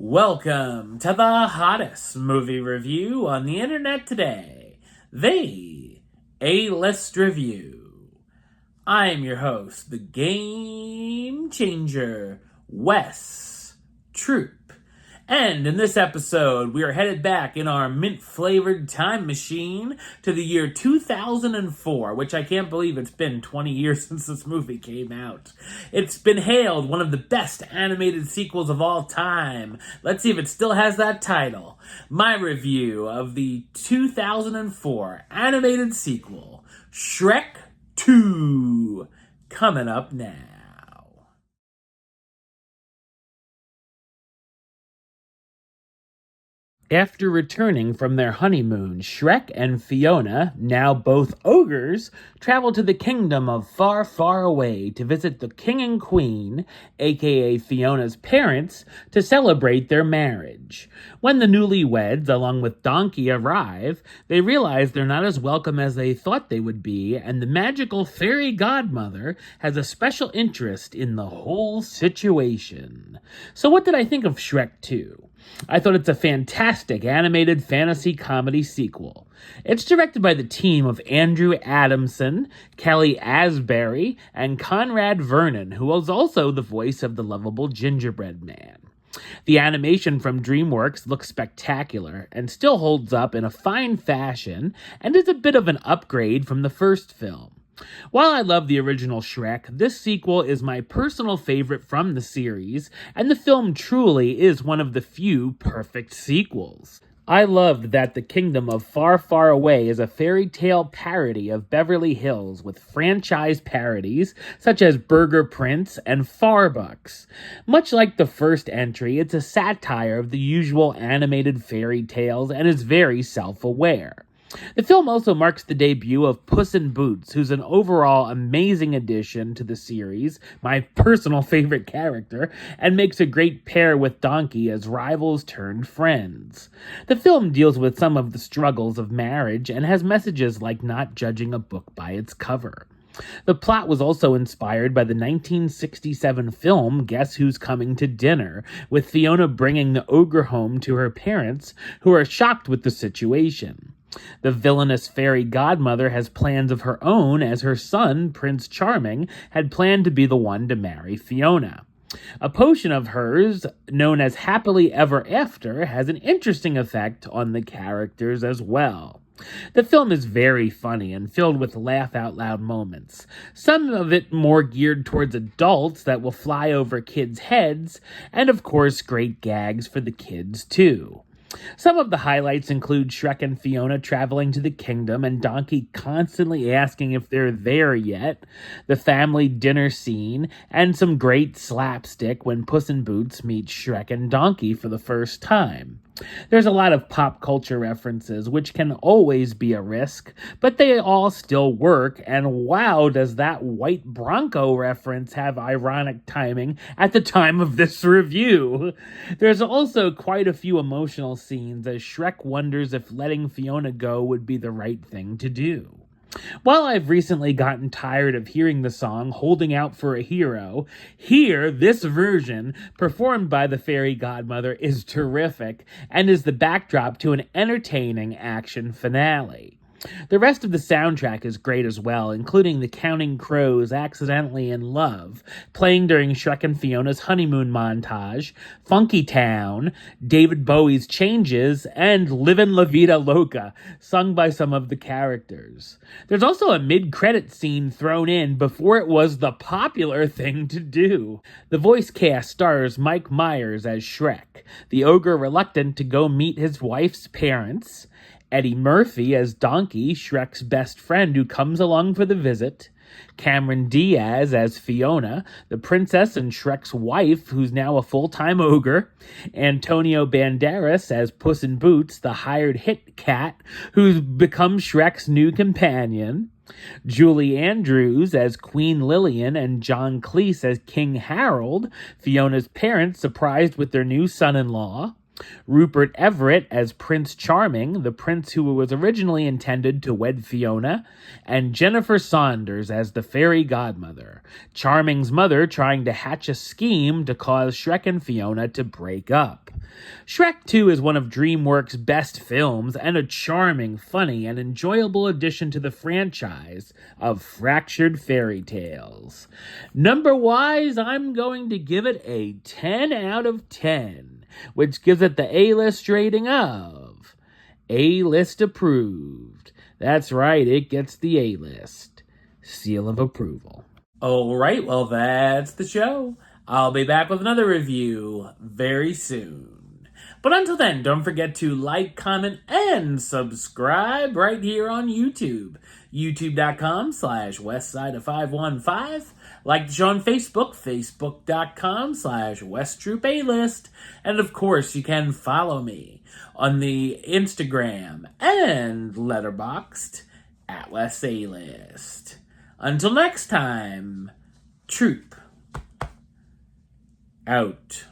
Welcome to the hottest movie review on the internet today, the A-List Review. I am your host, the Game Changer, Wes Troop. And in this episode, we are headed back in our mint-flavored time machine to the year 2004, which I can't believe it's been 20 years since this movie came out. It's been hailed one of the best animated sequels of all time. Let's see if it still has that title. My review of the 2004 animated sequel, Shrek 2, coming up now. After returning from their honeymoon, Shrek and Fiona, now both ogres, travel to the kingdom of Far, Far Away to visit the king and queen, aka Fiona's parents, to celebrate their marriage. When the newlyweds, along with Donkey, arrive, they realize they're not as welcome as they thought they would be, and the magical fairy godmother has a special interest in the whole situation. So what did I think of Shrek 2? I thought it's a fantastic animated fantasy comedy sequel. It's directed by the team of Andrew Adamson, Kelly Asbury, and Conrad Vernon, who was also the voice of the lovable gingerbread man. The animation from DreamWorks looks spectacular and still holds up in a fine fashion and is a bit of an upgrade from the first film. While I love the original Shrek, this sequel is my personal favorite from the series, and the film truly is one of the few perfect sequels. I loved that the Kingdom of Far, Far Away is a fairy tale parody of Beverly Hills with franchise parodies such as Burger Prince and Farbucks. Much like the first entry, it's a satire of the usual animated fairy tales and is very self-aware. The film also marks the debut of Puss in Boots, who's an overall amazing addition to the series, my personal favorite character, and makes a great pair with Donkey as rivals turned friends. The film deals with some of the struggles of marriage and has messages like not judging a book by its cover. The plot was also inspired by the 1967 film Guess Who's Coming to Dinner, with Fiona bringing the ogre home to her parents, who are shocked with the situation. The villainous fairy godmother has plans of her own, as her son, Prince Charming, had planned to be the one to marry Fiona. A potion of hers, known as Happily Ever After, has an interesting effect on the characters as well. The film is very funny and filled with laugh-out-loud moments, some of it more geared towards adults that will fly over kids' heads, and of course great gags for the kids too. Some of the highlights include Shrek and Fiona traveling to the kingdom and Donkey constantly asking if they're there yet, the family dinner scene, and some great slapstick when Puss in Boots meets Shrek and Donkey for the first time. There's a lot of pop culture references, which can always be a risk, but they all still work, and wow, does that white Bronco reference have ironic timing at the time of this review. There's also quite a few emotional scenes as Shrek wonders if letting Fiona go would be the right thing to do. While I've recently gotten tired of hearing the song Holding Out for a Hero, here, this version, performed by the fairy godmother, is terrific and is the backdrop to an entertaining action finale. The rest of the soundtrack is great as well, including the Counting Crows' Accidentally in Love, playing during Shrek and Fiona's honeymoon montage, Funky Town, David Bowie's Changes, and Livin' La Vida Loca, sung by some of the characters. There's also a mid-credit scene thrown in before it was the popular thing to do. The voice cast stars Mike Myers as Shrek, the ogre reluctant to go meet his wife's parents, Eddie Murphy as Donkey, Shrek's best friend who comes along for the visit, Cameron Diaz as Fiona, the princess and Shrek's wife who's now a full-time ogre, Antonio Banderas as Puss in Boots, the hired hit cat who's become Shrek's new companion, Julie Andrews as Queen Lillian and John Cleese as King Harold, Fiona's parents surprised with their new son-in-law, Rupert Everett as Prince Charming, the prince who was originally intended to wed Fiona, and Jennifer Saunders as the fairy godmother, Charming's mother trying to hatch a scheme to cause Shrek and Fiona to break up. Shrek 2 is one of DreamWorks' best films and a charming, funny, and enjoyable addition to the franchise of fractured fairy tales. Number-wise, I'm going to give it a 10 out of 10, which gives it the A-list rating of A-list approved. That's right, it gets the A-list seal of approval. Alright, well that's the show. I'll be back with another review very soon. But until then, don't forget to like, comment, and subscribe right here on YouTube. YouTube.com/WestsideOf515. Like the show on Facebook, Facebook.com/WestTroopAlist. And of course, you can follow me on the Instagram and Letterboxd at WestAlist. Until next time, Troop out.